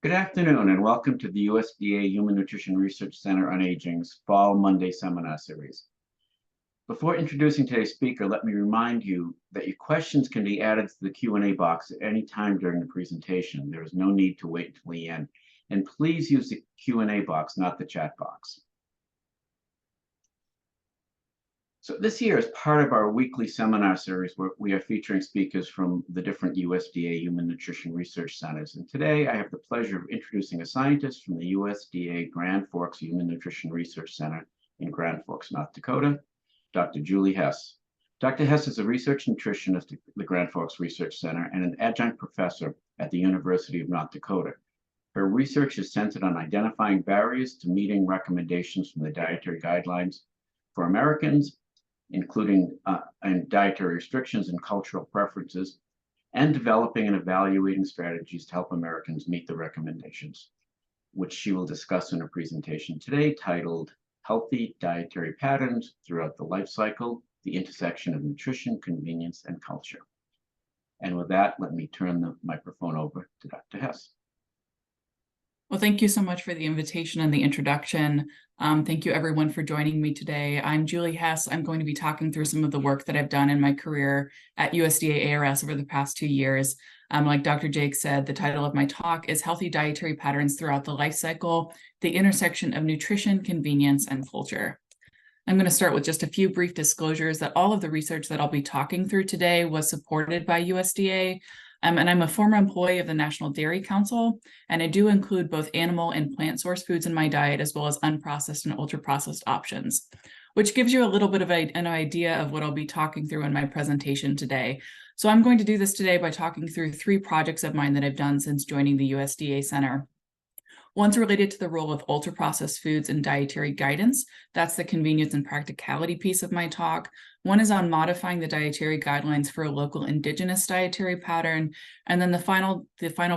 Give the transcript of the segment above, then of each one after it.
Good afternoon and welcome to the USDA Human Nutrition Research Center on Aging's Fall Monday Seminar Series. Before introducing today's speaker, let me remind you that your questions can be added to the Q&A box at any time during the presentation. There is no need to wait until the end. And please use the Q&A box, not the chat box. So this year, as part of our weekly seminar series, we are featuring speakers from the different USDA Human Nutrition Research Centers. And today, I have the pleasure of introducing a scientist from the USDA Grand Forks Human Nutrition Research Center in Grand Forks, North Dakota, Dr. Julie Hess. Dr. Hess is a research nutritionist at the Grand Forks Research Center and an adjunct professor at the University of North Dakota. Her research is centered on identifying barriers to meeting recommendations from the dietary guidelines for Americans, including dietary restrictions and cultural preferences, and developing and evaluating strategies to help Americans meet the recommendations, which she will discuss in a presentation today titled Healthy Dietary Patterns Throughout the Life Cycle, the Intersection of Nutrition, Convenience, and Culture. And with that, let me turn the microphone over to Dr. Hess. Well, thank you so much for the invitation and the introduction. Thank you everyone for joining me today. I'm Julie Hess. I'm going to be talking through some of the work that I've done in my career at USDA-ARS over the past 2 years. Like Dr. Jake said, the title of my talk is Healthy Dietary Patterns Throughout the Life Cycle, the Intersection of Nutrition, Convenience, and Culture. I'm going to start with just a few brief disclosures that all of the research that I'll be talking through today was supported by USDA. And I'm a former employee of the National Dairy Council, and I do include both animal and plant source foods in my diet, as well as unprocessed and ultra-processed options, which gives you a little bit of an idea of what I'll be talking through in my presentation today. So I'm going to do this today by talking through 3 projects of mine that I've done since joining the USDA Center. One's related to the role of ultra-processed foods in dietary guidance. That's the convenience and practicality piece of my talk. One is on modifying the dietary guidelines for a local indigenous dietary pattern. And then the final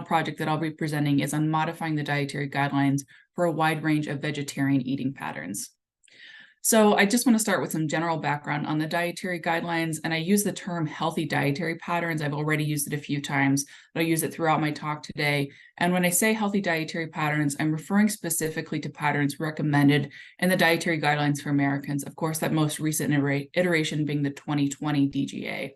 project that I'll be presenting is on modifying the dietary guidelines for a wide range of vegetarian eating patterns. So I just want to start with some general background on the dietary guidelines, and I use the term healthy dietary patterns. I've already used it a few times, but I'll use it throughout my talk today. And when I say healthy dietary patterns, I'm referring specifically to patterns recommended in the dietary guidelines for Americans, of course, that most recent iteration being the 2020 DGA.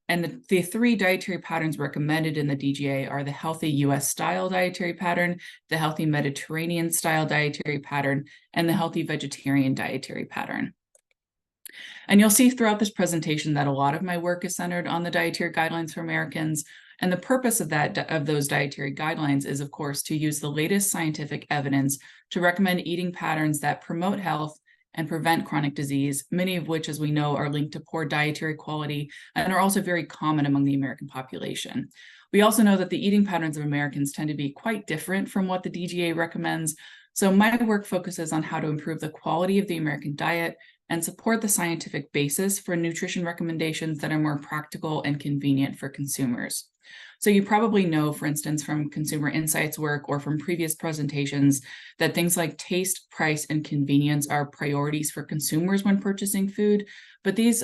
And the 3 dietary patterns recommended in the DGA are the healthy US style dietary pattern, the healthy Mediterranean style dietary pattern, and the healthy vegetarian dietary pattern. And you'll see throughout this presentation that a lot of my work is centered on the dietary guidelines for Americans. And the purpose of those dietary guidelines is, of course, to use the latest scientific evidence to recommend eating patterns that promote health and prevent chronic disease, many of which, as we know, are linked to poor dietary quality and are also very common among the American population. We also know that the eating patterns of Americans tend to be quite different from what the DGA recommends. So my work focuses on how to improve the quality of the American diet and support the scientific basis for nutrition recommendations that are more practical and convenient for consumers. So you probably know, for instance, from consumer insights work or from previous presentations, that things like taste, price, and convenience are priorities for consumers when purchasing food. But these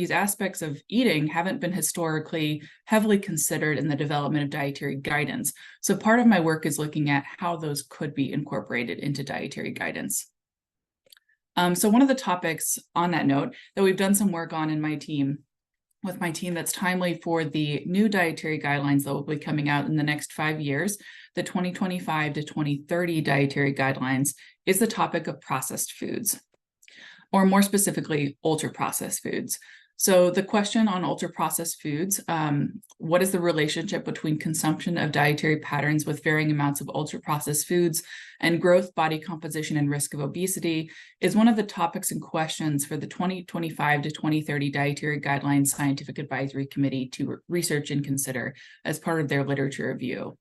aspects of eating haven't been historically heavily considered in the development of dietary guidance. So part of my work is looking at how those could be incorporated into dietary guidance. So one of the topics on that note that we've done some work on in my team that's timely for the new dietary guidelines that will be coming out in the next 5 years, the 2025 to 2030 dietary guidelines, is the topic of processed foods, or more specifically, ultra-processed foods. So the question on ultra-processed foods, what is the relationship between consumption of dietary patterns with varying amounts of ultra-processed foods and growth, body composition, and risk of obesity, is one of the topics and questions for the 2025 to 2030 Dietary Guidelines Scientific Advisory Committee to research and consider as part of their literature review.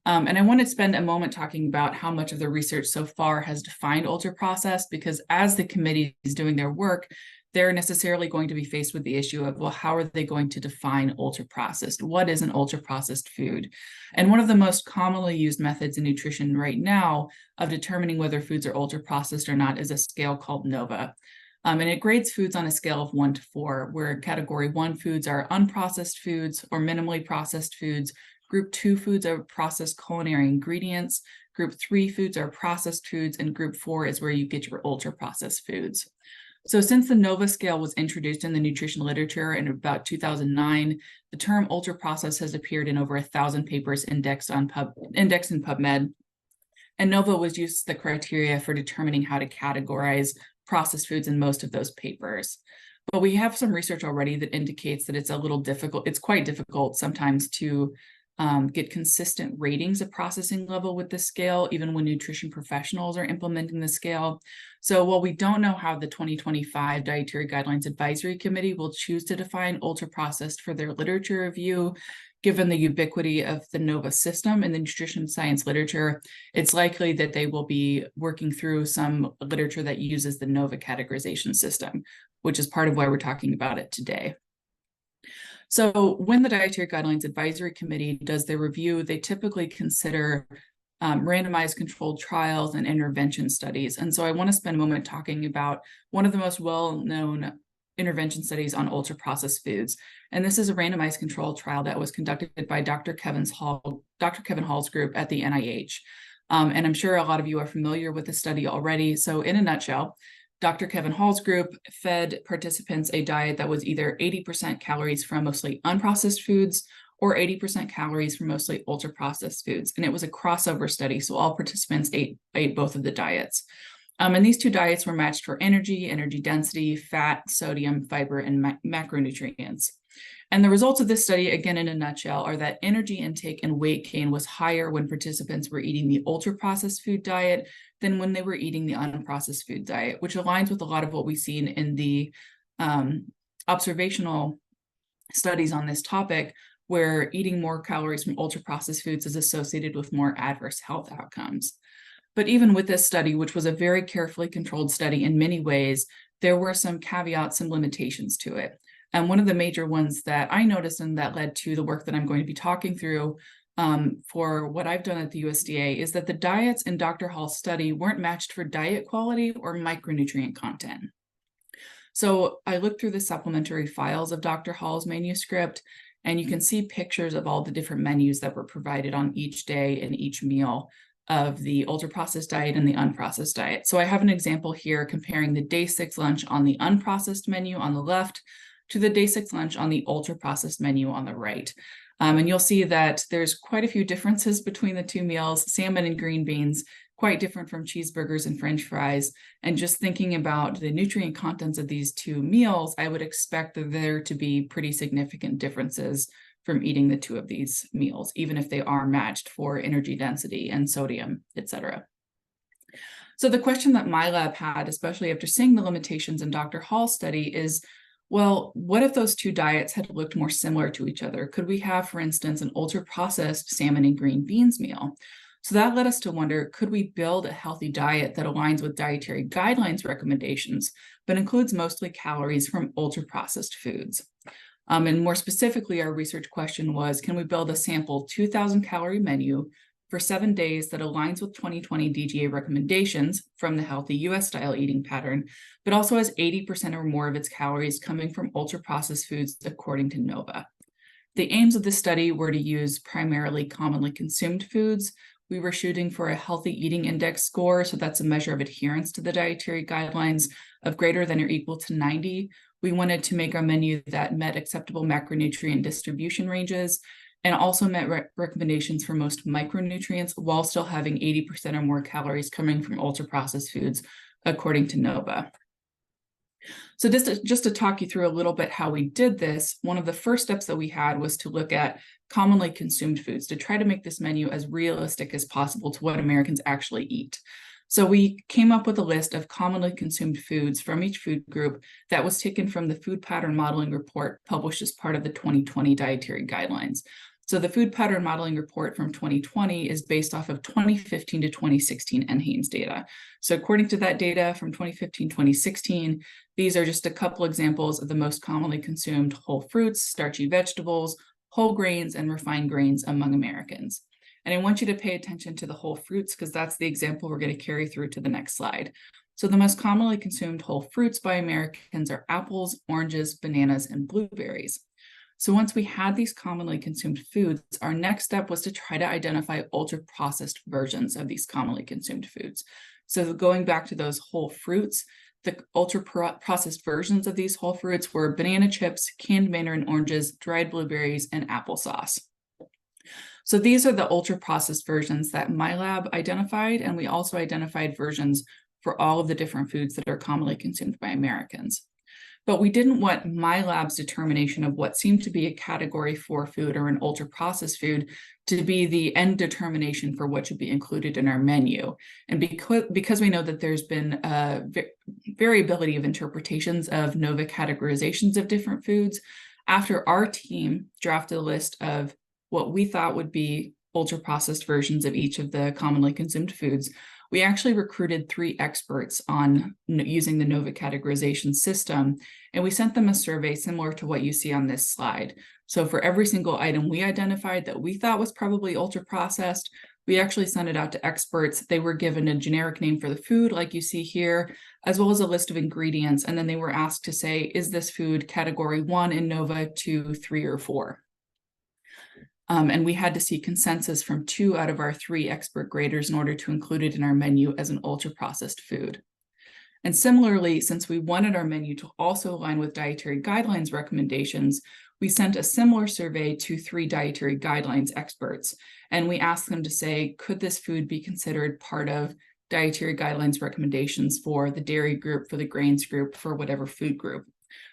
And I want to spend a moment talking about how much of the research so far has defined ultra-processed, because as the committee is doing their work, they're necessarily going to be faced with the issue of, well, how are they going to define ultra-processed? What is an ultra-processed food? And one of the most commonly used methods in nutrition right now of determining whether foods are ultra-processed or not is a scale called NOVA. And it grades foods on a scale of 1 to 4, where category 1 foods are unprocessed foods or minimally processed foods, Group 2 foods are processed culinary ingredients. Group 3 foods are processed foods, and Group 4 is where you get your ultra-processed foods. So since the NOVA scale was introduced in the nutrition literature in about 2009, the term ultra-processed has appeared in over 1,000 papers indexed in PubMed. And NOVA was used as the criteria for determining how to categorize processed foods in most of those papers. But we have some research already that indicates that it's a little difficult. It's quite difficult sometimes to get consistent ratings of processing level with the scale, even when nutrition professionals are implementing the scale. So while we don't know how the 2025 Dietary Guidelines Advisory Committee will choose to define ultra-processed for their literature review, given the ubiquity of the NOVA system in the nutrition science literature, it's likely that they will be working through some literature that uses the NOVA categorization system, which is part of why we're talking about it today. So when the Dietary Guidelines Advisory Committee does their review, they typically consider randomized controlled trials and intervention studies. And so I want to spend a moment talking about one of the most well-known intervention studies on ultra-processed foods. And this is a randomized controlled trial that was conducted by Dr. Kevin Hall's group at the NIH. And I'm sure a lot of you are familiar with the study already. So in a nutshell, Dr. Kevin Hall's group fed participants a diet that was either 80% calories from mostly unprocessed foods or 80% calories from mostly ultra-processed foods. And it was a crossover study, so all participants ate both of the diets. And these two diets were matched for energy density, fat, sodium, fiber, and macronutrients. And the results of this study, again in a nutshell, are that energy intake and weight gain was higher when participants were eating the ultra-processed food diet than when they were eating the unprocessed food diet, which aligns with a lot of what we've seen in the observational studies on this topic, where eating more calories from ultra-processed foods is associated with more adverse health outcomes. But even with this study, which was a very carefully controlled study in many ways, there were some caveats, some limitations to it. And one of the major ones that I noticed and that led to the work that I'm going to be talking through for what I've done at the USDA is that the diets in Dr. Hall's study weren't matched for diet quality or micronutrient content. So I looked through the supplementary files of Dr. Hall's manuscript, and you can see pictures of all the different menus that were provided on each day and each meal of the ultra-processed diet and the unprocessed diet. So I have an example here comparing the day 6 lunch on the unprocessed menu on the left to the day 6 lunch on the ultra-processed menu on the right. And you'll see that there's quite a few differences between the two meals. Salmon and green beans, quite different from cheeseburgers and French fries. And just thinking about the nutrient contents of these two meals, I would expect there to be pretty significant differences from eating the two of these meals, even if they are matched for energy density and sodium, etc. So the question that my lab had, especially after seeing the limitations in Dr. Hall's study, is, well, what if those two diets had looked more similar to each other? Could we have, for instance, an ultra-processed salmon and green beans meal? So that led us to wonder, could we build a healthy diet that aligns with dietary guidelines recommendations, but includes mostly calories from ultra-processed foods? And more specifically, our research question was, can we build a sample 2,000 calorie menu for 7 days that aligns with 2020 DGA recommendations from the healthy US style eating pattern, but also has 80% or more of its calories coming from ultra-processed foods according to NOVA? The aims of this study were to use primarily commonly consumed foods. We were shooting for a healthy eating index score, so that's a measure of adherence to the dietary guidelines, of greater than or equal to 90. We wanted to make our menu that met acceptable macronutrient distribution ranges and also met recommendations for most micronutrients while still having 80% or more calories coming from ultra-processed foods, according to NOVA. So just to talk you through a little bit how we did this, one of the first steps that we had was to look at commonly consumed foods to try to make this menu as realistic as possible to what Americans actually eat. So we came up with a list of commonly consumed foods from each food group that was taken from the Food Pattern Modeling Report published as part of the 2020 Dietary Guidelines. So the Food Pattern Modeling Report from 2020 is based off of 2015 to 2016 NHANES data. So according to that data from 2015-2016, these are just a couple examples of the most commonly consumed whole fruits, starchy vegetables, whole grains, and refined grains among Americans. And I want you to pay attention to the whole fruits because that's the example we're going to carry through to the next slide. So the most commonly consumed whole fruits by Americans are apples, oranges, bananas, and blueberries. So once we had these commonly consumed foods, our next step was to try to identify ultra-processed versions of these commonly consumed foods. So going back to those whole fruits, the ultra-processed versions of these whole fruits were banana chips, canned mandarin oranges, dried blueberries, and applesauce. So these are the ultra-processed versions that my lab identified, and we also identified versions for all of the different foods that are commonly consumed by Americans. But we didn't want my lab's determination of what seemed to be a category 4 food or an ultra-processed food to be the end determination for what should be included in our menu. And because we know that there's been a variability of interpretations of NOVA categorizations of different foods, after our team drafted a list of what we thought would be ultra-processed versions of each of the commonly consumed foods, we actually recruited 3 experts on using the NOVA categorization system, and we sent them a survey similar to what you see on this slide. So for every single item we identified that we thought was probably ultra-processed, we actually sent it out to experts. They were given a generic name for the food, like you see here, as well as a list of ingredients, and then they were asked to say, is this food category 1 in NOVA, 2, 3, or 4? And we had to see consensus from 2 out of our 3 expert graders in order to include it in our menu as an ultra-processed food. And similarly, since we wanted our menu to also align with dietary guidelines recommendations, we sent a similar survey to 3 dietary guidelines experts. And we asked them to say, could this food be considered part of dietary guidelines recommendations for the dairy group, for the grains group, for whatever food group?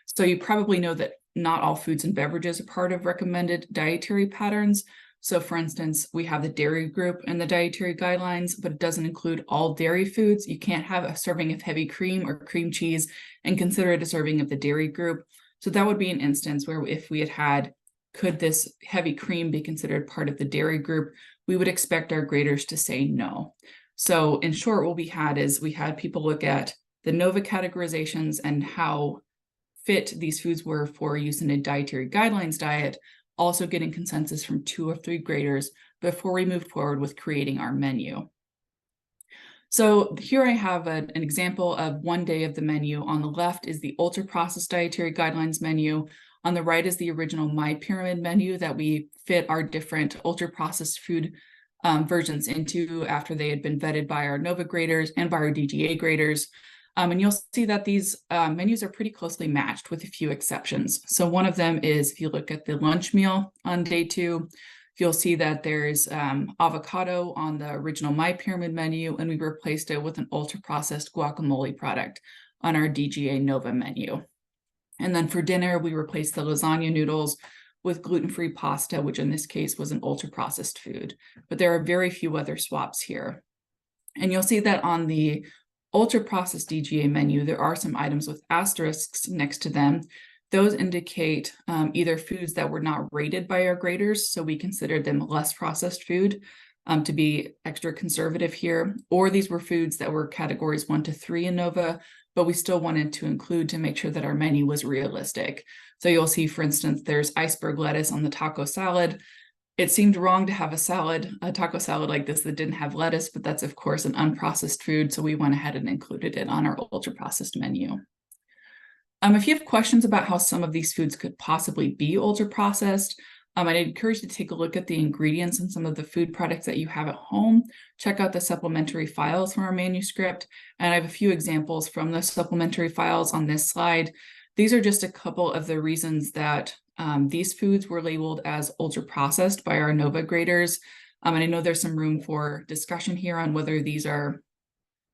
So you probably know that not all foods and beverages are part of recommended dietary patterns. So for instance, we have the dairy group in the dietary guidelines, but it doesn't include all dairy foods. You can't have a serving of heavy cream or cream cheese and consider it a serving of the dairy group. So that would be an instance where if we had, could this heavy cream be considered part of the dairy group, we would expect our graders to say no. So in short, what we had is we had people look at the NOVA categorizations and how fit these foods were for use in a dietary guidelines diet, also getting consensus from 2 or 3 graders before we moved forward with creating our menu. So here I have an example of one day of the menu. On the left is the ultra-processed dietary guidelines menu. On the right is the original My Pyramid menu that we fit our different ultra-processed food versions into after they had been vetted by our NOVA graders and by our DGA graders. And you'll see that these menus are pretty closely matched with a few exceptions. So one of them is, if you look at the lunch meal on day 2, you'll see that there's avocado on the original My Pyramid menu, and we replaced it with an ultra-processed guacamole product on our DGA NOVA menu. And then for dinner, we replaced the lasagna noodles with gluten-free pasta, which in this case was an ultra-processed food. But there are very few other swaps here. And you'll see that on the ultra-processed DGA menu, there are some items with asterisks next to them. Those indicate either foods that were not rated by our graders, so we considered them less processed food to be extra conservative here, or these were foods that were categories 1 to 3 in NOVA, but we still wanted to include to make sure that our menu was realistic. So you'll see, for instance, there's iceberg lettuce on the taco salad. It seemed wrong to have a taco salad like this that didn't have lettuce, but that's of course an unprocessed food, so we went ahead and included it on our ultra-processed menu. If you have questions about how some of these foods could possibly be ultra-processed, I'd encourage you to take a look at the ingredients in some of the food products that you have at home. Check out the supplementary files from our manuscript, and I have a few examples from the supplementary files on this slide. These are just a couple of the reasons that these foods were labeled as ultra-processed by our NOVA graders. And I know there's some room for discussion here on whether these are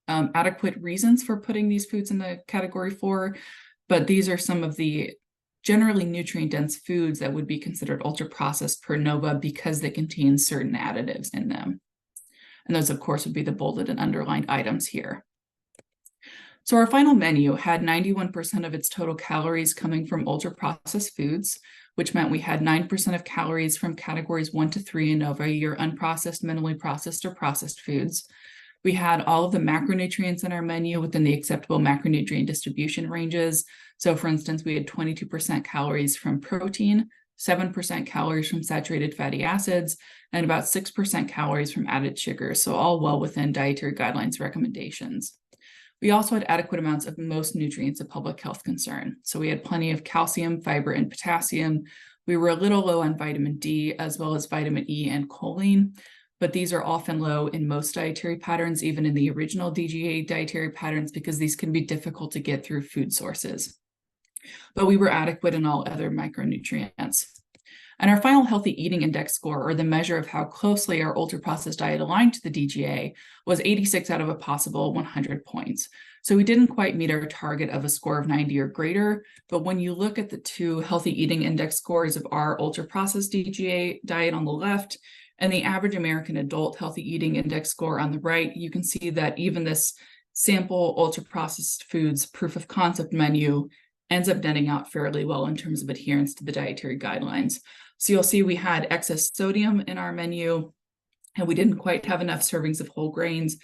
adequate reasons for putting these foods in the category 4, but these are some of the generally nutrient-dense foods that would be considered ultra-processed per NOVA because they contain certain additives in them. And those, of course, would be the bolded and underlined items here. So our final menu had 91% of its total calories coming from ultra-processed foods, which meant we had 9% of calories from categories 1 to 3 in NOVA, your unprocessed, minimally processed, or processed foods. We had all of the macronutrients in our menu within the acceptable macronutrient distribution ranges. So for instance, we had 22% calories from protein, 7% calories from saturated fatty acids, and about 6% calories from added sugars. So all well within dietary guidelines recommendations. We also had adequate amounts of most nutrients of public health concern. So we had plenty of calcium, fiber, and potassium. We were a little low on vitamin D as well as vitamin E and choline, but these are often low in most dietary patterns, even in the original DGA dietary patterns, because these can be difficult to get through food sources. But we were adequate in all other micronutrients. And our final healthy eating index score, or the measure of how closely our ultra-processed diet aligned to the DGA, was 86 out of a possible 100 points. So we didn't quite meet our target of a score of 90 or greater, but when you look at the two healthy eating index scores of our ultra-processed DGA diet on the left and the average American adult healthy eating index score on the right, you can see that even this sample ultra-processed foods proof of concept menu ends up netting out fairly well in terms of adherence to the dietary guidelines. So you'll see we had excess sodium in our menu, and we didn't quite have enough servings of whole grains.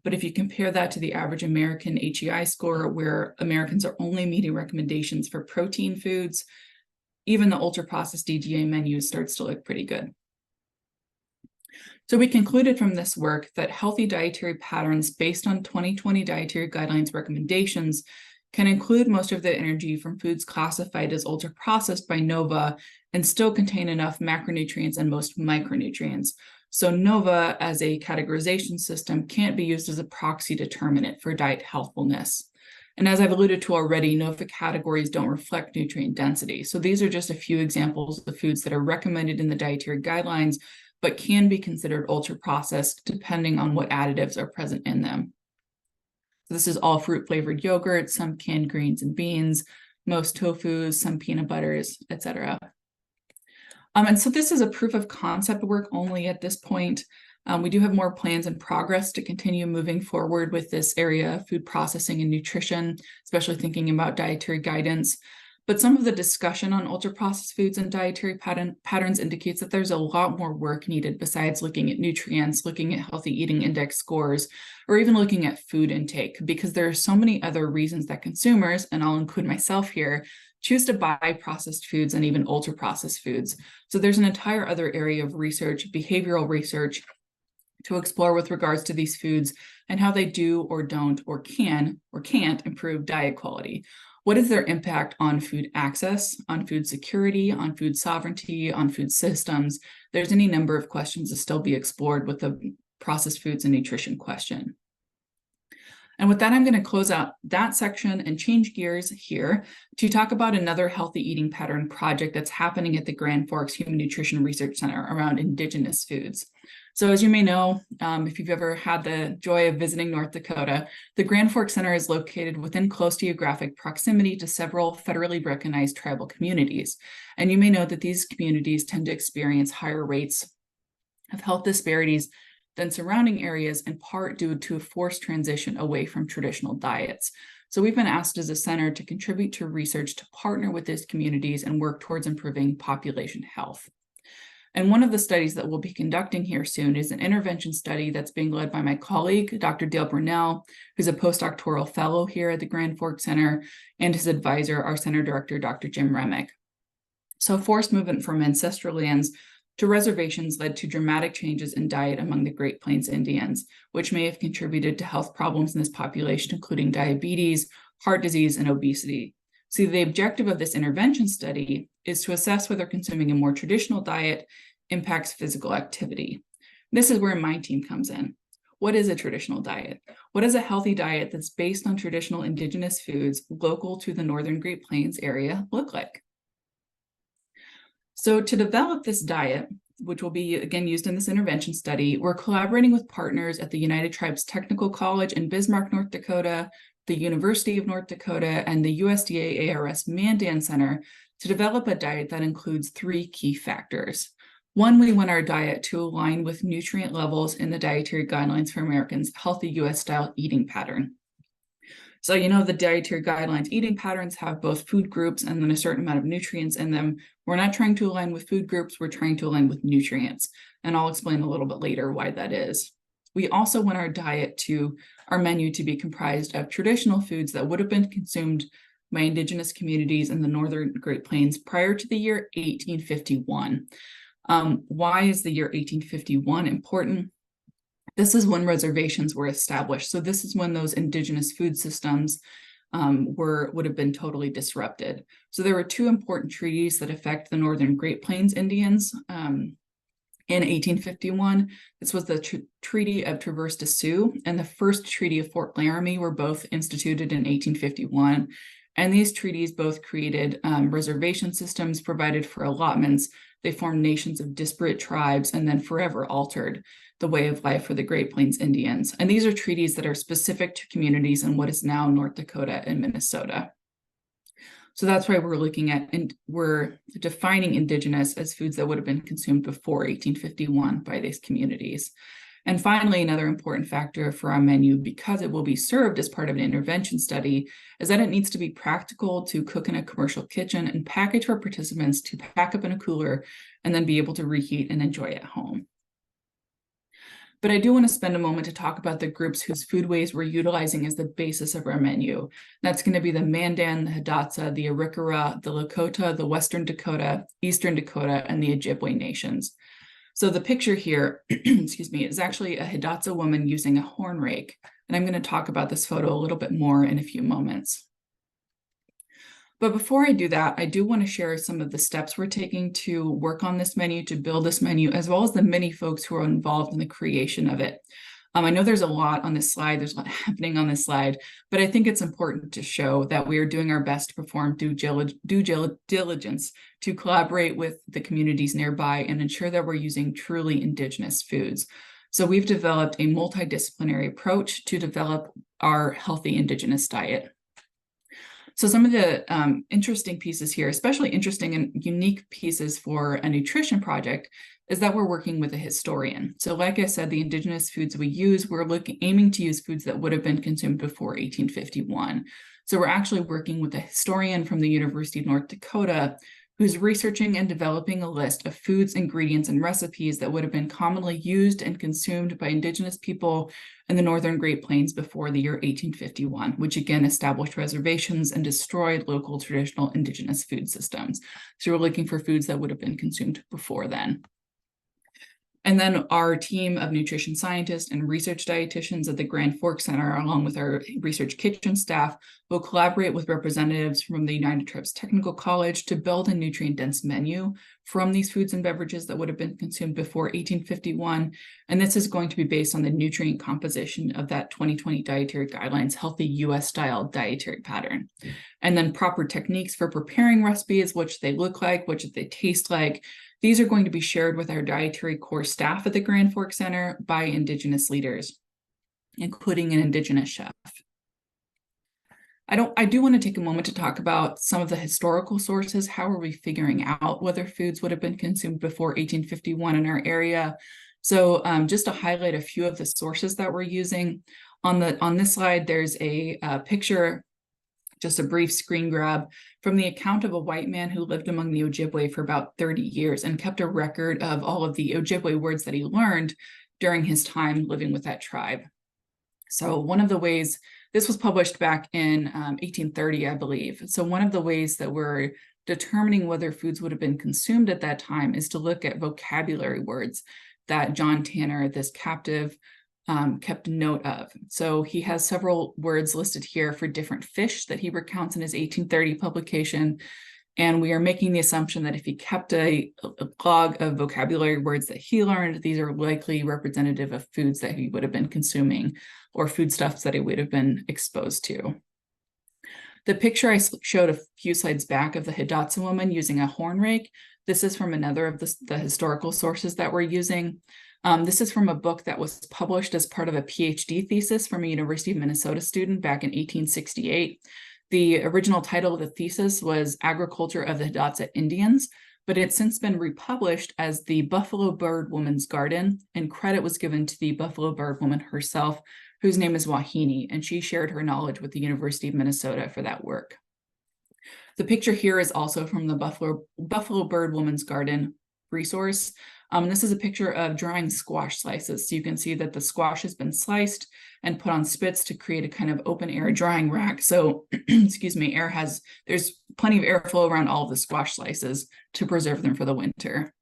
But if you compare that to the average American HEI score, where Americans are only meeting recommendations for protein foods, even the ultra-processed DGA menu starts to look pretty good. So we concluded from this work that healthy dietary patterns based on 2020 dietary guidelines recommendations can include most of the energy from foods classified as ultra-processed by NOVA and still contain enough macronutrients and most micronutrients. So NOVA as a categorization system can't be used as a proxy determinant for diet healthfulness. And as I've alluded to already, NOVA categories don't reflect nutrient density. So these are just a few examples of foods that are recommended in the dietary guidelines, but can be considered ultra-processed depending on what additives are present in them. So this is all fruit-flavored yogurt, some canned greens and beans, most tofus, some peanut butters, etc. And so this is a proof of concept work only at this point. We do have more plans in progress to continue moving forward with this area of food processing and nutrition, especially thinking about dietary guidance. But some of the discussion on ultra-processed foods and dietary patterns indicates that there's a lot more work needed besides looking at nutrients, looking at healthy eating index scores, or even looking at food intake, because there are so many other reasons that consumers, and I'll include myself here, choose to buy processed foods and even ultra-processed foods. So there's an entire other area of research, behavioral research, to explore with regards to these foods and how they do or don't or can or can't improve diet quality. What is their impact on food access, on food security, on food sovereignty, on food systems? There's any number of questions to still be explored with the processed foods and nutrition question. And with that, I'm going to close out that section and change gears here to talk about another healthy eating pattern project that's happening at the Grand Forks Human Nutrition Research Center around indigenous foods. So as you may know, if you've ever had the joy of visiting North Dakota, the Grand Forks Center is located within close geographic proximity to several federally recognized tribal communities. And you may know that these communities tend to experience higher rates of health disparities than surrounding areas, in part due to a forced transition away from traditional diets. So we've been asked as a center to contribute to research to partner with these communities and work towards improving population health. And one of the studies that we'll be conducting here soon is an intervention study that's being led by my colleague, Dr. Dale Brunell, who's a postdoctoral fellow here at the Grand Forks Center, and his advisor, our center director, Dr. Jim Remick. So forced movement from ancestral lands to reservations led to dramatic changes in diet among the Great Plains Indians, which may have contributed to health problems in this population, including diabetes, heart disease, and obesity. So the objective of this intervention study is to assess whether consuming a more traditional diet impacts physical activity. This is where my team comes in. What is a traditional diet? What does a healthy diet that's based on traditional indigenous foods local to the Northern Great Plains area look like? So to develop this diet, which will be again used in this intervention study, we're collaborating with partners at the United Tribes Technical College in Bismarck, North Dakota, the University of North Dakota, and the USDA-ARS Mandan Center to develop a diet that includes three key factors. One, we want our diet to align with nutrient levels in the dietary guidelines for Americans' healthy US-style eating pattern. So, you know, the dietary guidelines eating patterns have both food groups and then a certain amount of nutrients in them. We're not trying to align with food groups, we're trying to align with nutrients. And I'll explain a little bit later why that is. We also want our menu to be comprised of traditional foods that would have been consumed by indigenous communities in the Northern Great Plains prior to the year 1851. Why is the year 1851 important? This is when reservations were established. So this is when those indigenous food systems would have been totally disrupted. So there were two important treaties that affect the Northern Great Plains Indians. In 1851, this was the Treaty of Traverse des Sioux and the first Treaty of Fort Laramie were both instituted in 1851. And these treaties both created reservation systems, provided for allotments. They formed nations of disparate tribes and then forever altered the way of life for the Great Plains Indians. And these are treaties that are specific to communities in what is now North Dakota and Minnesota. So that's why we're looking at, and we're defining indigenous as foods that would have been consumed before 1851 by these communities. And finally, another important factor for our menu, because it will be served as part of an intervention study, is that it needs to be practical to cook in a commercial kitchen and package for participants to pack up in a cooler and then be able to reheat and enjoy at home. But I do want to spend a moment to talk about the groups whose foodways we're utilizing as the basis of our menu. That's going to be the Mandan, the Hidatsa, the Arikara, the Lakota, the Western Dakota, Eastern Dakota, and the Ojibwe nations. So the picture here, excuse me, is actually a Hidatsa woman using a horn rake. And I'm going to talk about this photo a little bit more in a few moments. But before I do that, I do want to share some of the steps we're taking to work on this menu, to build this menu, as well as the many folks who are involved in the creation of it. I know there's a lot on this slide, there's a lot happening on this slide, but I think it's important to show that we are doing our best to perform due diligence to collaborate with the communities nearby and ensure that we're using truly indigenous foods. So we've developed a multidisciplinary approach to develop our healthy indigenous diet. So some of the interesting pieces here, especially interesting and unique pieces for a nutrition project, is that we're working with a historian. So like I said, the indigenous foods we use, we're aiming to use foods that would have been consumed before 1851. So we're actually working with a historian from the University of North Dakota who's researching and developing a list of foods, ingredients, and recipes that would have been commonly used and consumed by indigenous people in the Northern Great Plains before the year 1851, which again established reservations and destroyed local traditional indigenous food systems. So we're looking for foods that would have been consumed before then. And then our team of nutrition scientists and research dietitians at the Grand Forks Center, along with our research kitchen staff, will collaborate with representatives from the United Tribes Technical College to build a nutrient-dense menu from these foods and beverages that would have been consumed before 1851. And this is going to be based on the nutrient composition of that 2020 Dietary Guidelines Healthy US-Style Dietary Pattern. And then proper techniques for preparing recipes, what should they look like, what should they taste like. These are going to be shared with our dietary core staff at the Grand Forks Center by Indigenous leaders, including an Indigenous chef. I do want to take a moment to talk about some of the historical sources. How are we figuring out whether foods would have been consumed before 1851 in our area? So just to highlight a few of the sources that we're using, on this slide, there's a picture, just a brief screen grab from the account of a white man who lived among the Ojibwe for about 30 years and kept a record of all of the Ojibwe words that he learned during his time living with that tribe. So one of the ways, this was published back in 1830, I believe. So one of the ways that we're determining whether foods would have been consumed at that time is to look at vocabulary words that John Tanner, this captive, kept note of. So he has several words listed here for different fish that he recounts in his 1830 publication. And we are making the assumption that if he kept a log of vocabulary words that he learned, these are likely representative of foods that he would have been consuming or foodstuffs that he would have been exposed to. The picture I showed a few slides back of the Hidatsa woman using a horn rake, this is from another of the historical sources that we're using. This is from a book that was published as part of a Ph.D. thesis from a University of Minnesota student back in 1868. The original title of the thesis was Agriculture of the Hidatsa Indians, but it's since been republished as The Buffalo Bird Woman's Garden, and credit was given to the Buffalo Bird Woman herself, whose name is Wahine, and she shared her knowledge with the University of Minnesota for that work. The picture here is also from the Buffalo Bird Woman's Garden resource. This is a picture of drying squash slices. So you can see that the squash has been sliced and put on spits to create a kind of open air drying rack. So, excuse me, there's plenty of airflow around all of the squash slices to preserve them for the winter.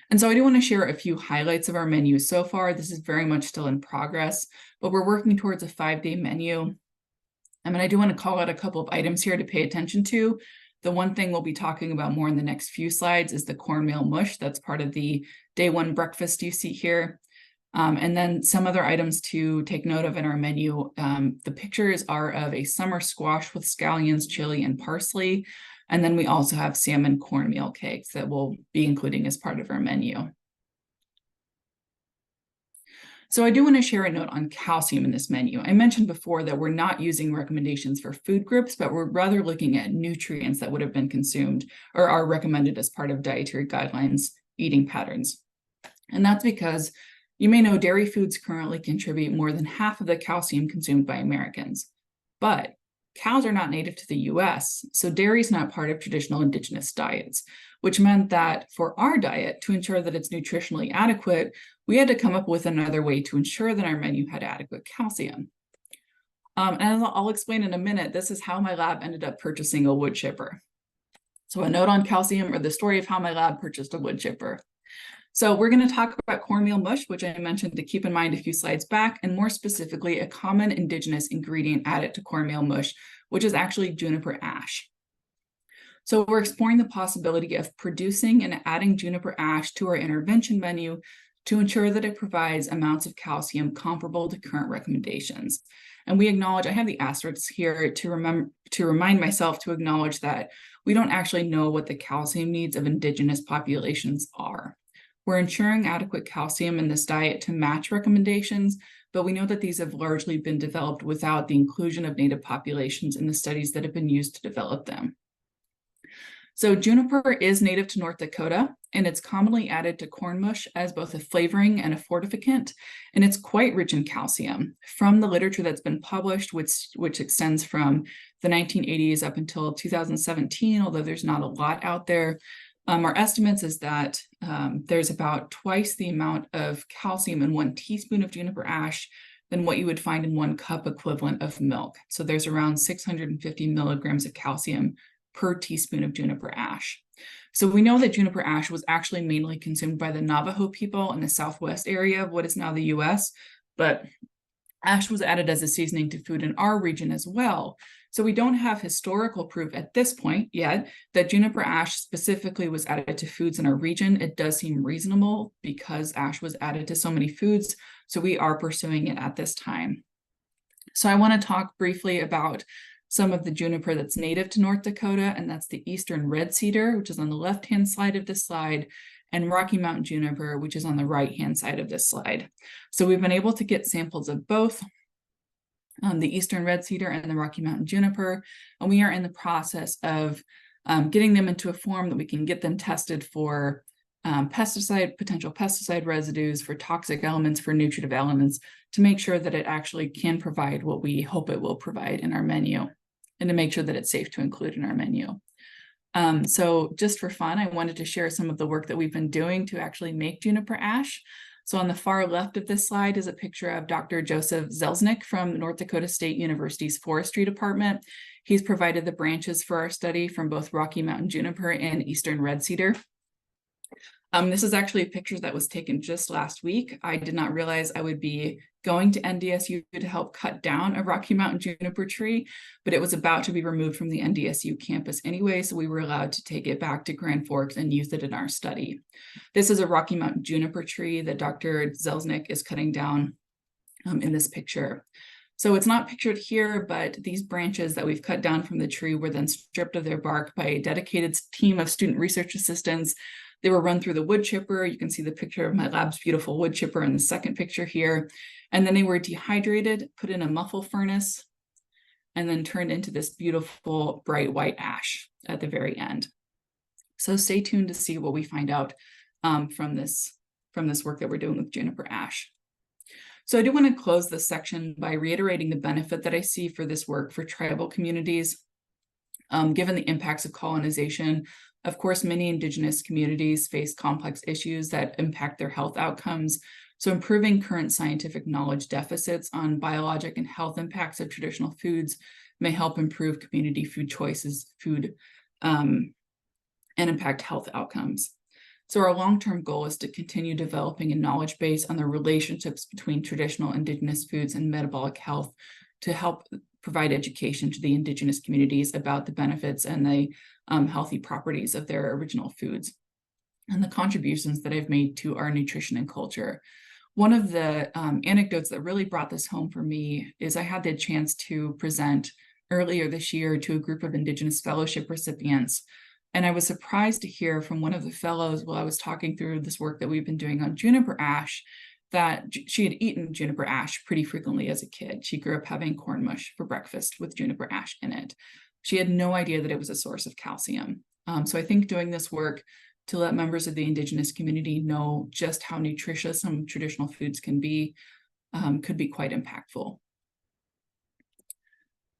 And so I do want to share a few highlights of our menu so far. This is very much still in progress, but we're working towards a 5-day menu. And I do want to call out a couple of items here to pay attention to. The one thing we'll be talking about more in the next few slides is the cornmeal mush. That's part of the day one breakfast you see here. And then some other items to take note of in our menu. The pictures are of a summer squash with scallions, chili, and parsley. And then we also have salmon cornmeal cakes that we'll be including as part of our menu. So I do want to share a note on calcium in this menu. I mentioned before that we're not using recommendations for food groups, but we're rather looking at nutrients that would have been consumed or are recommended as part of dietary guidelines eating patterns. And that's because you may know dairy foods currently contribute more than half of the calcium consumed by Americans. But cows are not native to the US, so dairy is not part of traditional indigenous diets, which meant that for our diet, to ensure that it's nutritionally adequate, we had to come up with another way to ensure that our menu had adequate calcium. And as I'll explain in a minute, this is how my lab ended up purchasing a wood chipper. So a note on calcium, or the story of how my lab purchased a wood chipper. So we're going to talk about cornmeal mush, which I mentioned to keep in mind a few slides back, and more specifically, a common indigenous ingredient added to cornmeal mush, which is actually juniper ash. So we're exploring the possibility of producing and adding juniper ash to our intervention menu to ensure that it provides amounts of calcium comparable to current recommendations. And we acknowledge, I have the asterisks here to remind myself to acknowledge that we don't actually know what the calcium needs of indigenous populations are. We're ensuring adequate calcium in this diet to match recommendations, but we know that these have largely been developed without the inclusion of native populations in the studies that have been used to develop them. So juniper is native to North Dakota, and it's commonly added to corn mush as both a flavoring and a fortificant, and it's quite rich in calcium. From the literature that's been published, which extends from the 1980s up until 2017, although there's not a lot out there, our estimates is that there's about twice the amount of calcium in 1 teaspoon of juniper ash than what you would find in 1 cup equivalent of milk. So there's around 650 milligrams of calcium per teaspoon of juniper ash. So we know that juniper ash was actually mainly consumed by the Navajo people in the southwest area of what is now the US, but ash was added as a seasoning to food in our region as well. So we don't have historical proof at this point yet that juniper ash specifically was added to foods in our region. It does seem reasonable because ash was added to so many foods, so we are pursuing it at this time. So I want to talk briefly about some of the juniper that's native to North Dakota, and that's the eastern red cedar, which is on the left-hand side of this slide, and Rocky Mountain juniper, which is on the right-hand side of this slide. So we've been able to get samples of both the eastern red cedar and the Rocky Mountain juniper, and we are in the process of getting them into a form that we can get them tested for potential pesticide residues, for toxic elements, for nutritive elements, to make sure that it actually can provide what we hope it will provide in our menu, and to make sure that it's safe to include in our menu. So just for fun, I wanted to share some of the work that we've been doing to actually make juniper ash. So on the far left of this slide is a picture of Dr. Joseph Zelznick from North Dakota State University's Forestry Department. He's provided the branches for our study from both Rocky Mountain juniper and eastern red cedar. This is actually a picture that was taken just last week. I did not realize I would be going to NDSU to help cut down a Rocky Mountain juniper tree, but it was about to be removed from the NDSU campus anyway, so we were allowed to take it back to Grand Forks and use it in our study. This is a Rocky Mountain juniper tree that Dr. Zelznick is cutting down in this picture. So it's not pictured here, but these branches that we've cut down from the tree were then stripped of their bark by a dedicated team of student research assistants. They were run through the wood chipper. You can see the picture of my lab's beautiful wood chipper in the second picture here. And then they were dehydrated, put in a muffle furnace, and then turned into this beautiful bright white ash at the very end. So stay tuned to see what we find out from this work that we're doing with juniper ash. So I do want to close this section by reiterating the benefit that I see for this work for tribal communities. Given the impacts of colonization, of course, many Indigenous communities face complex issues that impact their health outcomes. So improving current scientific knowledge deficits on biologic and health impacts of traditional foods may help improve community food choices, and impact health outcomes. So our long-term goal is to continue developing a knowledge base on the relationships between traditional Indigenous foods and metabolic health to help provide education to the indigenous communities about the benefits and the healthy properties of their original foods and the contributions that I've made to our nutrition and culture. One of the anecdotes that really brought this home for me is I had the chance to present earlier this year to a group of Indigenous Fellowship recipients. And I was surprised to hear from one of the fellows while I was talking through this work that we've been doing on juniper ash, that she had eaten juniper ash pretty frequently as a kid. She grew up having corn mush for breakfast with juniper ash in it. She had no idea that it was a source of calcium. So I think doing this work to let members of the Indigenous community know just how nutritious some traditional foods can be could be quite impactful.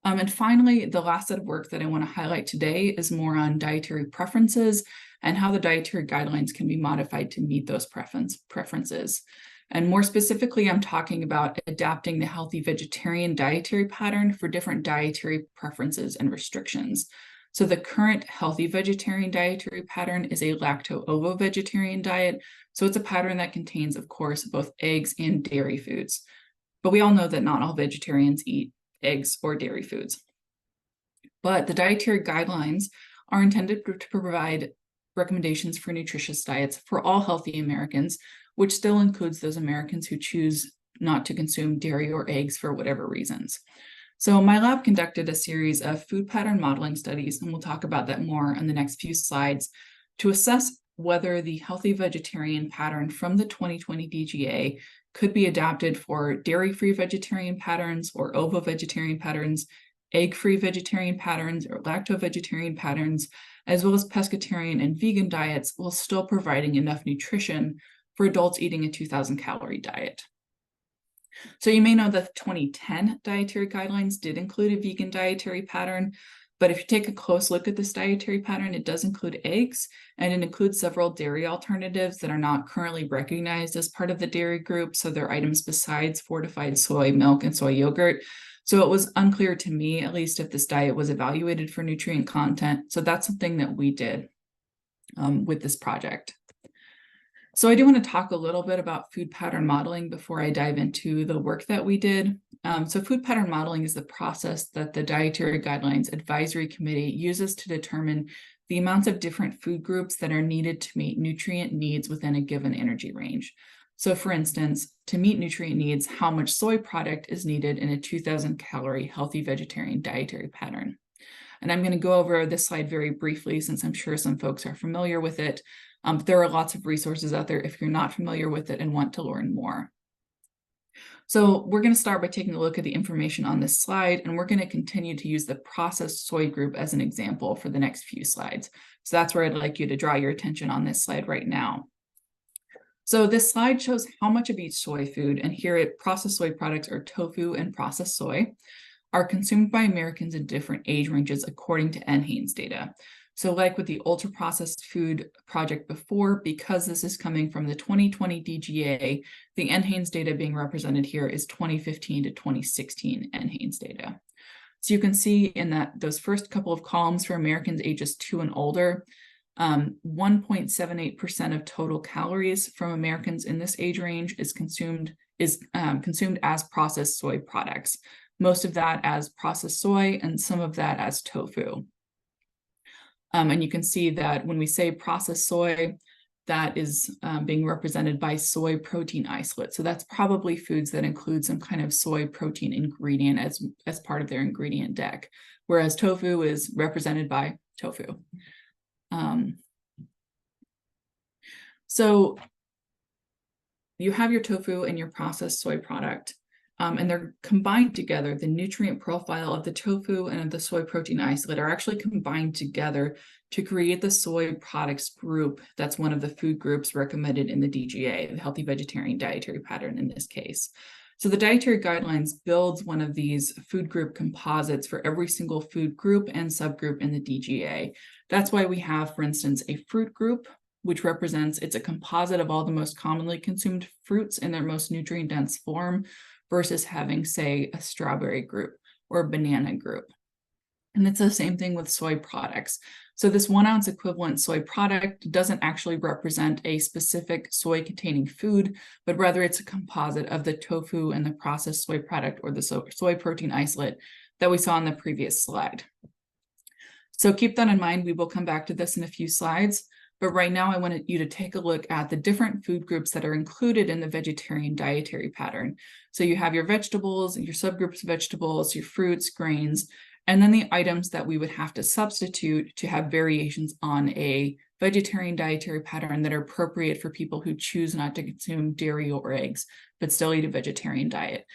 And finally, the last set of work that I want to highlight today is more on dietary preferences and how the dietary guidelines can be modified to meet those preferences. And more specifically, I'm talking about adapting the healthy vegetarian dietary pattern for different dietary preferences and restrictions. So the current healthy vegetarian dietary pattern is a lacto-ovo vegetarian diet. So it's a pattern that contains, of course, both eggs and dairy foods. But we all know that not all vegetarians eat eggs or dairy foods. But the dietary guidelines are intended to provide recommendations for nutritious diets for all healthy Americans, which still includes those Americans who choose not to consume dairy or eggs for whatever reasons. So my lab conducted a series of food pattern modeling studies, and we'll talk about that more in the next few slides, to assess whether the healthy vegetarian pattern from the 2020 DGA could be adapted for dairy-free vegetarian patterns or ovo-vegetarian patterns, egg-free vegetarian patterns, or lacto-vegetarian patterns, as well as pescatarian and vegan diets, while still providing enough nutrition for adults eating a 2,000 calorie diet. So you may know that the 2010 dietary guidelines did include a vegan dietary pattern, but if you take a close look at this dietary pattern, it does include eggs, and it includes several dairy alternatives that are not currently recognized as part of the dairy group. So they're items besides fortified soy milk and soy yogurt. So it was unclear to me, at least, if this diet was evaluated for nutrient content. So that's something that we did with this project. So I do want to talk a little bit about food pattern modeling before I dive into the work that we did. So food pattern modeling is the process that the Dietary Guidelines Advisory Committee uses to determine the amounts of different food groups that are needed to meet nutrient needs within a given energy range. So for instance, to meet nutrient needs, how much soy product is needed in a 2,000 calorie healthy vegetarian dietary pattern. And I'm going to go over this slide very briefly since I'm sure some folks are familiar with it. But there are lots of resources out there if you're not familiar with it and want to learn more. So we're going to start by taking a look at the information on this slide, and we're going to continue to use the processed soy group as an example for the next few slides. So that's where I'd like you to draw your attention on this slide right now. So this slide shows how much of each soy food, and here at processed soy products are tofu and processed soy, are consumed by Americans in different age ranges according to NHANES data. So like with the ultra processed food project before, because this is coming from the 2020 DGA, the NHANES data being represented here is 2015 to 2016 NHANES data. So you can see in those first couple of columns for Americans ages 2 and older, 1.78% of total calories from Americans in this age range is consumed as processed soy products. Most of that as processed soy and some of that as tofu. And you can see that when we say processed soy, that is being represented by soy protein isolate. So that's probably foods that include some kind of soy protein ingredient as part of their ingredient deck, whereas tofu is represented by tofu. So you have your tofu and your processed soy product. And they're combined together. The nutrient profile of the tofu and of the soy protein isolate are actually combined together to create the soy products group. That's one of the food groups recommended in the DGA, the healthy vegetarian dietary pattern in this case. So the dietary guidelines builds one of these food group composites for every single food group and subgroup in the DGA. That's why we have, for instance, a fruit group, which represents, it's a composite of all the most commonly consumed fruits in their most nutrient-dense form, versus having, say, a strawberry group or a banana group. And it's the same thing with soy products. So this 1 ounce equivalent soy product doesn't actually represent a specific soy containing food, but rather it's a composite of the tofu and the processed soy product or the soy protein isolate that we saw on the previous slide. So keep that in mind. We will come back to this in a few slides, but right now I wanted you to take a look at the different food groups that are included in the vegetarian dietary pattern. So you have your vegetables, your subgroups of vegetables, your fruits, grains, and then the items that we would have to substitute to have variations on a vegetarian dietary pattern that are appropriate for people who choose not to consume dairy or eggs, but still eat a vegetarian diet.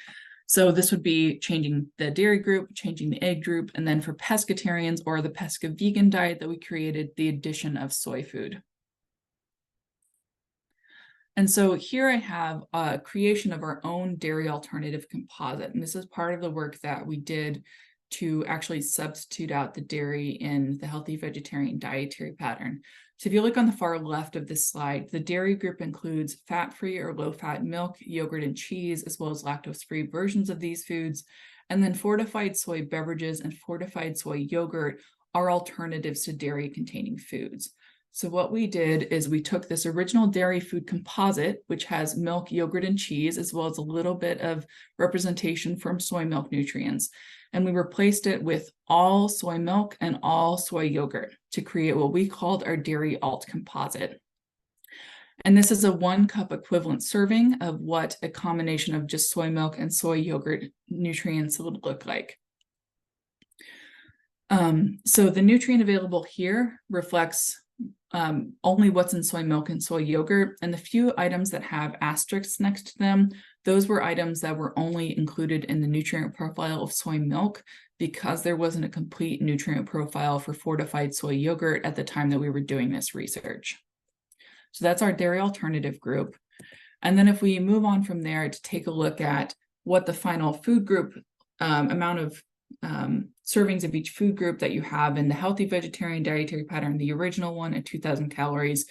So this would be changing the dairy group, changing the egg group, and then for pescatarians or the pesca vegan diet that we created, the addition of soy food. And so here I have a creation of our own dairy alternative composite. And this is part of the work that we did to actually substitute out the dairy in the healthy vegetarian dietary pattern. So if you look on the far left of this slide, the dairy group includes fat-free or low-fat milk, yogurt, and cheese, as well as lactose-free versions of these foods. And then fortified soy beverages and fortified soy yogurt are alternatives to dairy-containing foods. So what we did is we took this original dairy food composite, which has milk, yogurt, and cheese, as well as a little bit of representation from soy milk nutrients, and we replaced it with all soy milk and all soy yogurt to create what we called our dairy alt composite. And this is a 1 cup equivalent serving of what a combination of just soy milk and soy yogurt nutrients would look like. So the nutrient available here reflects only what's in soy milk and soy yogurt, and the few items that have asterisks next to them, those were items that were only included in the nutrient profile of soy milk because there wasn't a complete nutrient profile for fortified soy yogurt at the time that we were doing this research. So that's our dairy alternative group. And then if we move on from there to take a look at what the final food group amount of servings of each food group that you have in the healthy vegetarian dietary pattern, the original one at 2,000 calories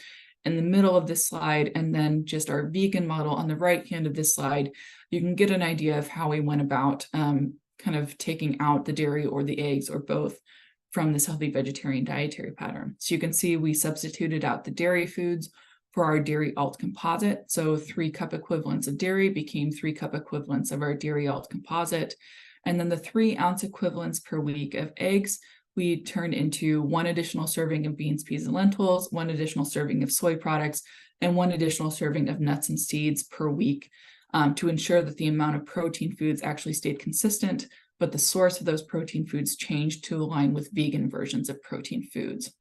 in the middle of this slide, and then just our vegan model on the right hand of this slide, you can get an idea of how we went about kind of taking out the dairy or the eggs or both from this healthy vegetarian dietary pattern. So you can see we substituted out the dairy foods for our dairy alt composite. So 3 cup equivalents of dairy became 3 cup equivalents of our dairy alt composite. And then the 3 ounce equivalents per week of eggs, we turned into 1 additional serving of beans, peas, and lentils, 1 additional serving of soy products, and 1 additional serving of nuts and seeds per week to ensure that the amount of protein foods actually stayed consistent, but the source of those protein foods changed to align with vegan versions of protein foods.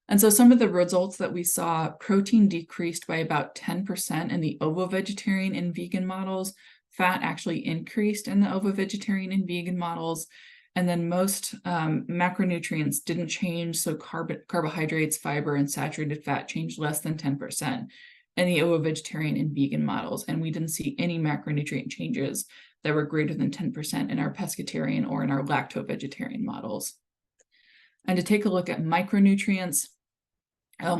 And so some of the results that we saw, protein decreased by about 10% in the ovo-vegetarian and vegan models. Fat actually increased in the ovo-vegetarian and vegan models. And then most macronutrients didn't change. So carbohydrates, fiber, and saturated fat changed less than 10% in the ovo-vegetarian and vegan models. And we didn't see any macronutrient changes that were greater than 10% in our pescatarian or in our lacto-vegetarian models. And to take a look at micronutrients,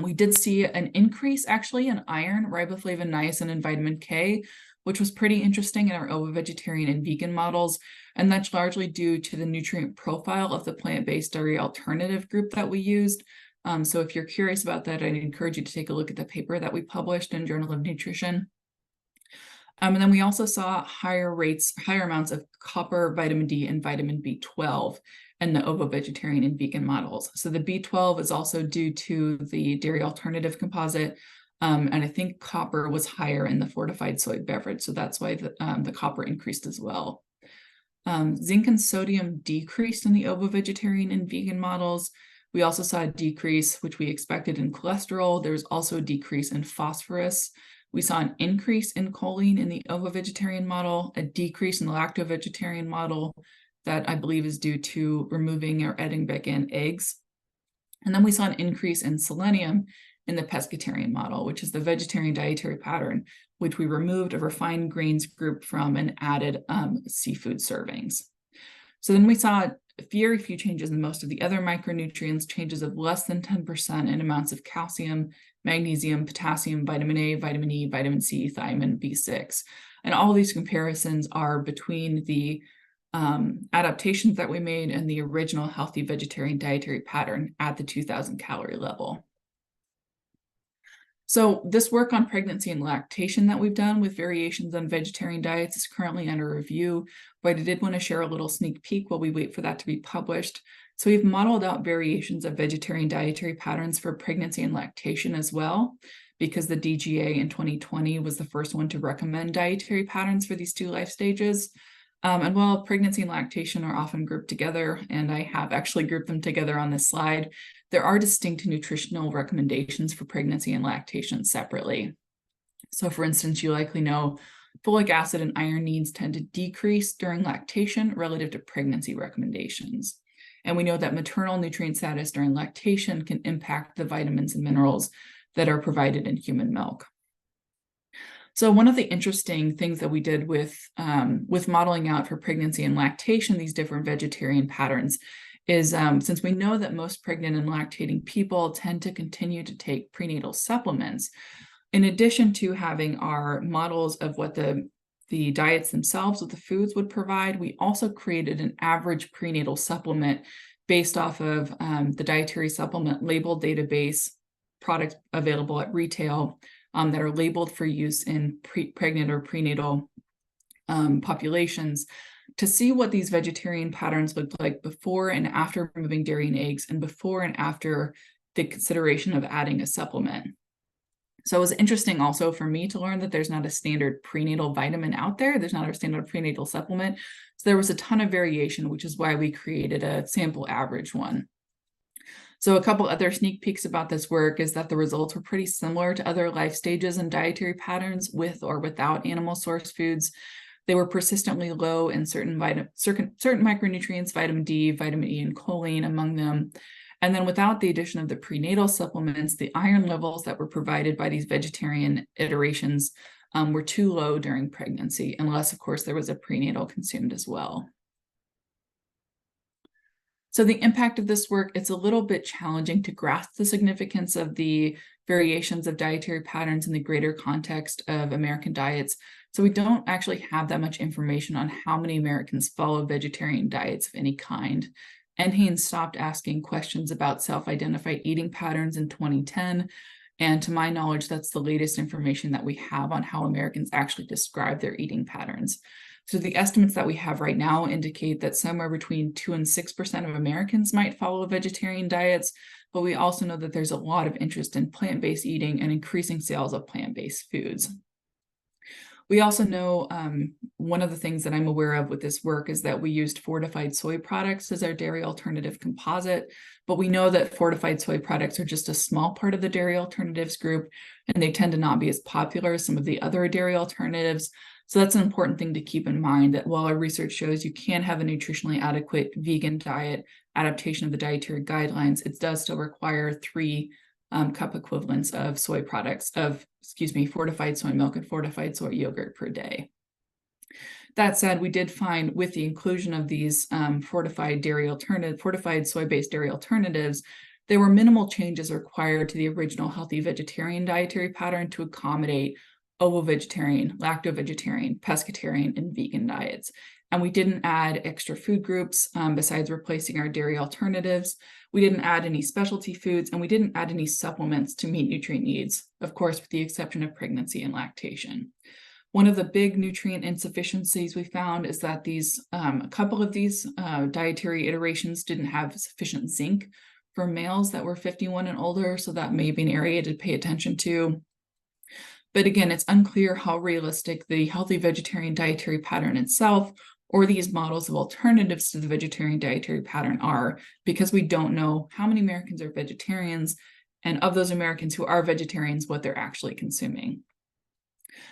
we did see an increase actually in iron, riboflavin, niacin, and vitamin K, which was pretty interesting in our ovo-vegetarian and vegan models. And that's largely due to the nutrient profile of the plant-based dairy alternative group that we used. So if you're curious about that, I'd encourage you to take a look at the paper that we published in Journal of Nutrition. And then we also saw higher amounts of copper, vitamin D, and vitamin B12 in the ovo-vegetarian and vegan models. So the B12 is also due to the dairy alternative composite, and I think copper was higher in the fortified soy beverage, so that's why the copper increased as well. Zinc and sodium decreased in the ovo-vegetarian and vegan models. We also saw a decrease, which we expected, in cholesterol. There was also a decrease in phosphorus. We saw an increase in choline in the ovo-vegetarian model, a decrease in the lacto-vegetarian model that I believe is due to removing or adding back in eggs. And then we saw an increase in selenium in the pescatarian model, which is the vegetarian dietary pattern, which we removed a refined grains group from and added seafood servings. So then we saw very few changes in most of the other micronutrients, changes of less than 10% in amounts of calcium, magnesium, potassium, vitamin A, vitamin E, vitamin C, thiamine, B6. And all these comparisons are between the adaptations that we made and the original healthy vegetarian dietary pattern at the 2,000 calorie level. So this work on pregnancy and lactation that we've done with variations on vegetarian diets is currently under review, but I did want to share a little sneak peek while we wait for that to be published. So we've modeled out variations of vegetarian dietary patterns for pregnancy and lactation as well, because the DGA in 2020 was the first one to recommend dietary patterns for these two life stages. And while pregnancy and lactation are often grouped together, and I have actually grouped them together on this slide, there are distinct nutritional recommendations for pregnancy and lactation separately. So for instance, you likely know folic acid and iron needs tend to decrease during lactation relative to pregnancy recommendations. And we know that maternal nutrient status during lactation can impact the vitamins and minerals that are provided in human milk. So one of the interesting things that we did with modeling out for pregnancy and lactation, these different vegetarian patterns, is since we know that most pregnant and lactating people tend to continue to take prenatal supplements, in addition to having our models of what the diets themselves, what the foods would provide, we also created an average prenatal supplement based off of the dietary supplement label database, products available at retail that are labeled for use in pregnant or prenatal populations, to see what these vegetarian patterns looked like before and after removing dairy and eggs, and before and after the consideration of adding a supplement. So it was interesting also for me to learn that there's not a standard prenatal vitamin out there. There's not a standard prenatal supplement. So there was a ton of variation, which is why we created a sample average one. So a couple other sneak peeks about this work is that the results were pretty similar to other life stages and dietary patterns with or without animal source foods. They were persistently low in certain micronutrients, vitamin D, vitamin E, and choline among them. And then without the addition of the prenatal supplements, the iron levels that were provided by these vegetarian iterations were too low during pregnancy, unless, of course, there was a prenatal consumed as well. So the impact of this work, it's a little bit challenging to grasp the significance of the variations of dietary patterns in the greater context of American diets. So we don't actually have that much information on how many Americans follow vegetarian diets of any kind. NHANES stopped asking questions about self-identified eating patterns in 2010. And to my knowledge, that's the latest information that we have on how Americans actually describe their eating patterns. So the estimates that we have right now indicate that somewhere between 2 and 6% of Americans might follow vegetarian diets, but we also know that there's a lot of interest in plant-based eating and increasing sales of plant-based foods. We also know one of the things that I'm aware of with this work is that we used fortified soy products as our dairy alternative composite, but we know that fortified soy products are just a small part of the dairy alternatives group, and they tend to not be as popular as some of the other dairy alternatives. So that's an important thing to keep in mind, that while our research shows you can have a nutritionally adequate vegan diet adaptation of the dietary guidelines, it does still require 3 cup equivalents of soy products, fortified soy milk and fortified soy yogurt per day. That said, we did find with the inclusion of these fortified soy-based dairy alternatives, there were minimal changes required to the original healthy vegetarian dietary pattern to accommodate ovo-vegetarian, lacto-vegetarian, pescatarian, and vegan diets. And we didn't add extra food groups besides replacing our dairy alternatives. We didn't add any specialty foods, and we didn't add any supplements to meet nutrient needs, of course, with the exception of pregnancy and lactation. One of the big nutrient insufficiencies we found is that a couple of these dietary iterations didn't have sufficient zinc for males that were 51 and older, so that may be an area to pay attention to. But again, it's unclear how realistic the healthy vegetarian dietary pattern itself or these models of alternatives to the vegetarian dietary pattern are, because we don't know how many Americans are vegetarians, and of those Americans who are vegetarians, what they're actually consuming.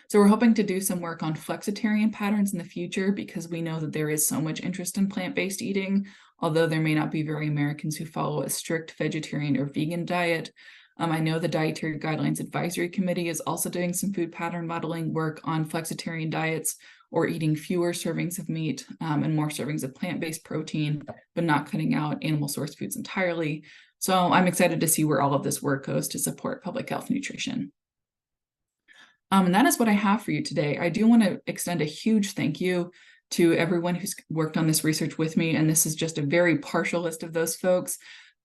So we're hoping to do some work on flexitarian patterns in the future, because we know that there is so much interest in plant-based eating, although there may not be very Americans who follow a strict vegetarian or vegan diet. I know the Dietary Guidelines Advisory Committee is also doing some food pattern modeling work on flexitarian diets, or eating fewer servings of meat and more servings of plant-based protein, but not cutting out animal source foods entirely. So I'm excited to see where all of this work goes to support public health nutrition. And that is what I have for you today. I do want to extend a huge thank you to everyone who's worked on this research with me, and this is just a very partial list of those folks.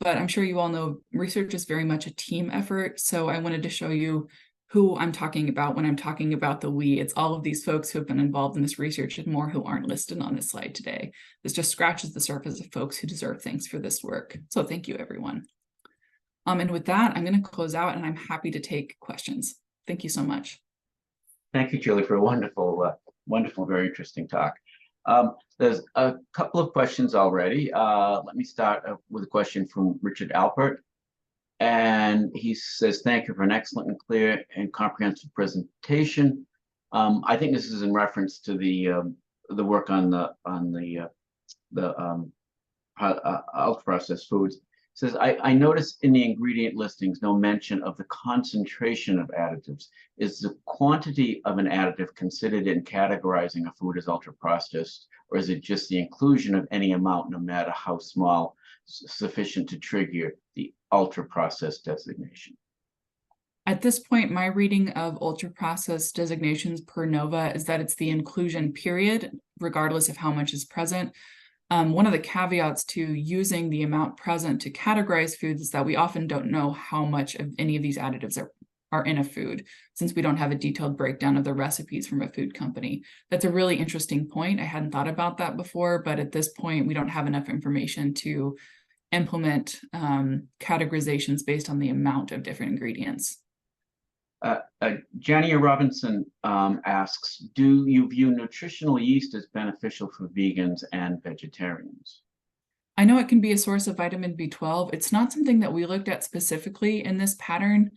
but I'm sure you all know research is very much a team effort. So I wanted to show you who I'm talking about when I'm talking about the we. It's all of these folks who have been involved in this research and more who aren't listed on this slide today. This just scratches the surface of folks who deserve thanks for this work. So thank you, everyone. And with that, I'm going to close out and I'm happy to take questions. Thank you so much. Thank you, Julie, for a wonderful, very interesting talk. There's a couple of questions already. Let me start with a question from Richard Alpert. And he says, thank you for an excellent and clear and comprehensive presentation. I think this is in reference to the work on the ultra-processed foods. It says, I noticed in the ingredient listings no mention of the concentration of additives. Is the quantity of an additive considered in categorizing a food as ultra-processed, or is it just the inclusion of any amount, no matter how small, sufficient to trigger the ultra-processed designation? At this point, my reading of ultra-processed designations per NOVA is that it's the inclusion period, regardless of how much is present. One of the caveats to using the amount present to categorize foods is that we often don't know how much of any of these additives are in a food, since we don't have a detailed breakdown of the recipes from a food company. That's a really interesting point. I hadn't thought about that before, but at this point, we don't have enough information to implement categorizations based on the amount of different ingredients. Jania Robinson asks, do you view nutritional yeast as beneficial for vegans and vegetarians? I know it can be a source of vitamin B12. It's not something that we looked at specifically in this pattern.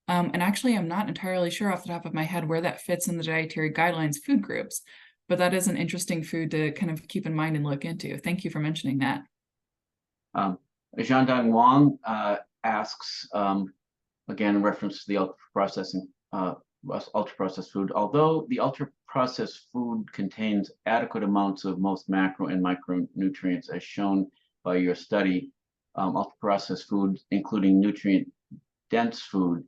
And actually, I'm not entirely sure off the top of my head where that fits in the dietary guidelines food groups, but that is an interesting food to kind of keep in mind and look into. Thank you for mentioning that. Zhandong Wang asks, again, in reference to the ultra-processed food, although the ultra-processed food contains adequate amounts of most macro and micronutrients as shown by your study, ultra-processed food, including nutrient-dense food,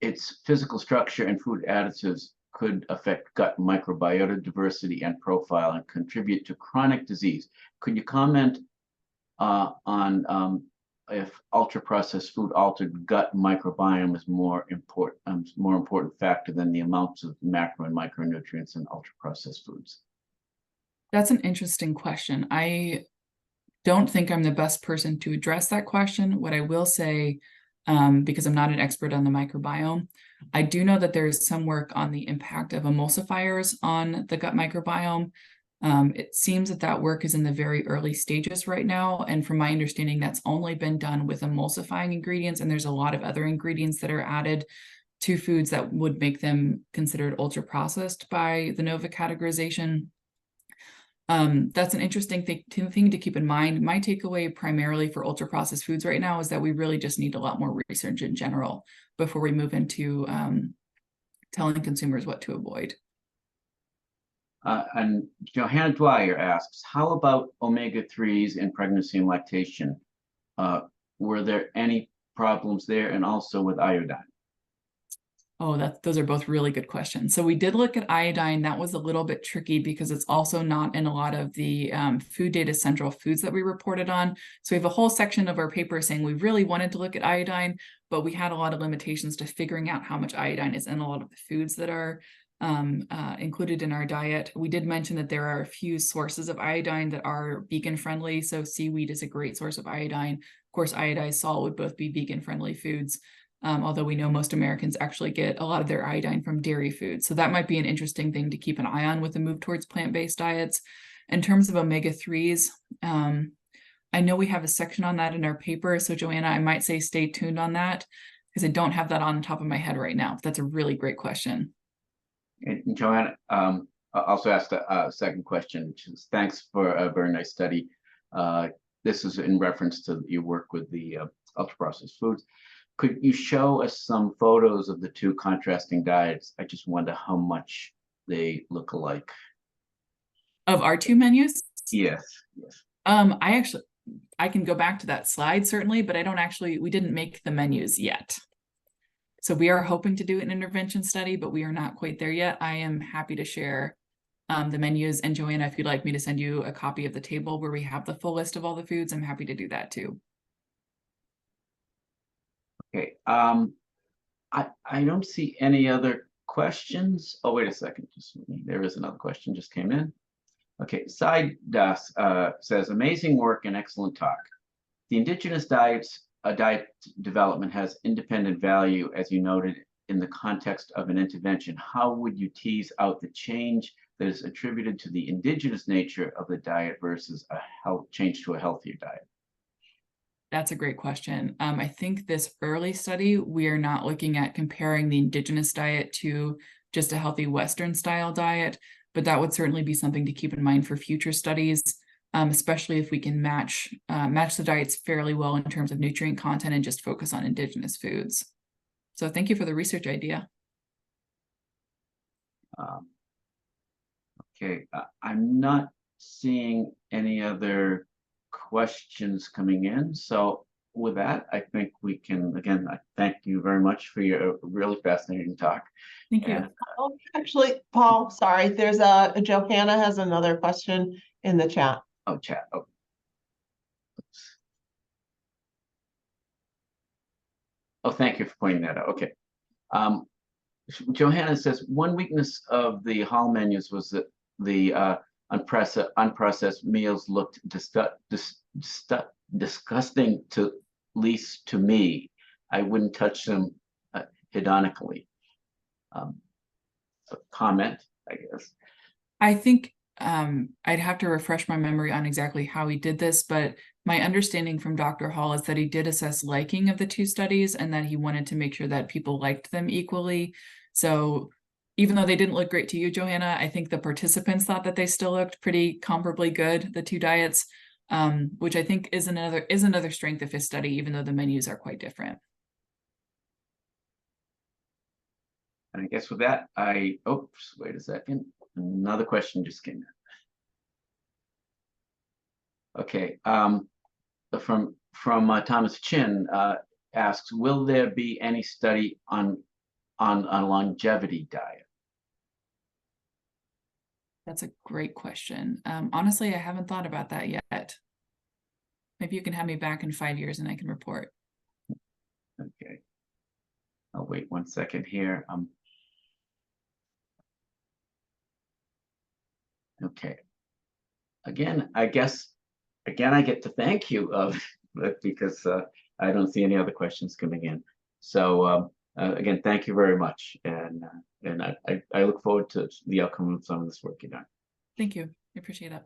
its physical structure and food additives could affect gut microbiota diversity and profile and contribute to chronic disease. Could you comment on if ultra-processed food altered gut microbiome is more important factor than the amounts of macro and micronutrients in ultra-processed foods? That's an interesting question. I don't think I'm the best person to address that question. What I will say, because I'm not an expert on the microbiome, I do know that there's some work on the impact of emulsifiers on the gut microbiome. It seems that that work is in the very early stages right now. And from my understanding, that's only been done with emulsifying ingredients. And there's a lot of other ingredients that are added to foods that would make them considered ultra-processed by the NOVA categorization. That's an interesting thing to keep in mind. My takeaway primarily for ultra-processed foods right now is that we really just need a lot more research in general before we move into telling consumers what to avoid. And Johanna Dwyer asks, how about omega-3s in pregnancy and lactation? Were there any problems there, and also with iodine? Oh, those are both really good questions. So we did look at iodine. That was a little bit tricky because it's also not in a lot of the food data central foods that we reported on. So we have a whole section of our paper saying we really wanted to look at iodine, but we had a lot of limitations to figuring out how much iodine is in a lot of the foods that are included in our diet. We did mention that there are a few sources of iodine that are vegan friendly. So seaweed is a great source of iodine. Of course, iodized salt would both be vegan friendly foods. Although we know most Americans actually get a lot of their iodine from dairy foods. So that might be an interesting thing to keep an eye on with the move towards plant-based diets. In terms of omega-3s, I know we have a section on that in our paper. So Joanna, I might say stay tuned on that because I don't have that on the top of my head right now. That's a really great question. And Joanna also asked a second question, which is thanks for a very nice study. This is in reference to your work with the ultra-processed foods. Could you show us some photos of the two contrasting diets? I just wonder how much they look alike. Of our two menus? Yes. I can go back to that slide certainly, but we didn't make the menus yet. So we are hoping to do an intervention study, but we are not quite there yet. I am happy to share the menus. And Joanna, if you'd like me to send you a copy of the table where we have the full list of all the foods, I'm happy to do that too. Okay. I don't see any other questions. Oh, wait a second. There is another question just came in. Okay, Side Das says, amazing work and excellent talk. The indigenous diet development has independent value, as you noted, in the context of an intervention. How would you tease out the change that is attributed to the indigenous nature of the diet versus a change to a healthier diet? That's a great question. I think this early study, we are not looking at comparing the indigenous diet to just a healthy Western style diet, but that would certainly be something to keep in mind for future studies, especially if we can match the diets fairly well in terms of nutrient content and just focus on indigenous foods. So thank you for the research idea. Okay, I'm not seeing any other questions coming in. So with that, I think we can, again, I thank you very much for your really fascinating talk. Thank you. Oh, actually, Paul, sorry, there's Johanna has another question in the chat. Oh, chat. Oh. Oops. Oh, thank you for pointing that out. Okay. Johanna says, one weakness of the hall menus was that the unprocessed meals looked disgusting, to least to me. I wouldn't touch them hedonically. A comment, I guess. I think I'd have to refresh my memory on exactly how he did this, but my understanding from Dr. Hall is that he did assess liking of the two studies and that he wanted to make sure that people liked them equally. So even though they didn't look great to you, Johanna, I think the participants thought that they still looked pretty comparably good, the two diets, which I think is another strength of his study, even though the menus are quite different. And I guess with that, oops, wait a second. Another question just came in. Okay, from Thomas Chin asks, will there be any study on a longevity diet? That's a great question. Honestly, I haven't thought about that yet. Maybe you can have me back in 5 years and I can report. Okay. I'll wait 1 second here. Okay. Again, I guess, I get to thank you because I don't see any other questions coming in. So again, thank you very much. And I look forward to the outcome of some of this work you've done. Thank you. I appreciate it.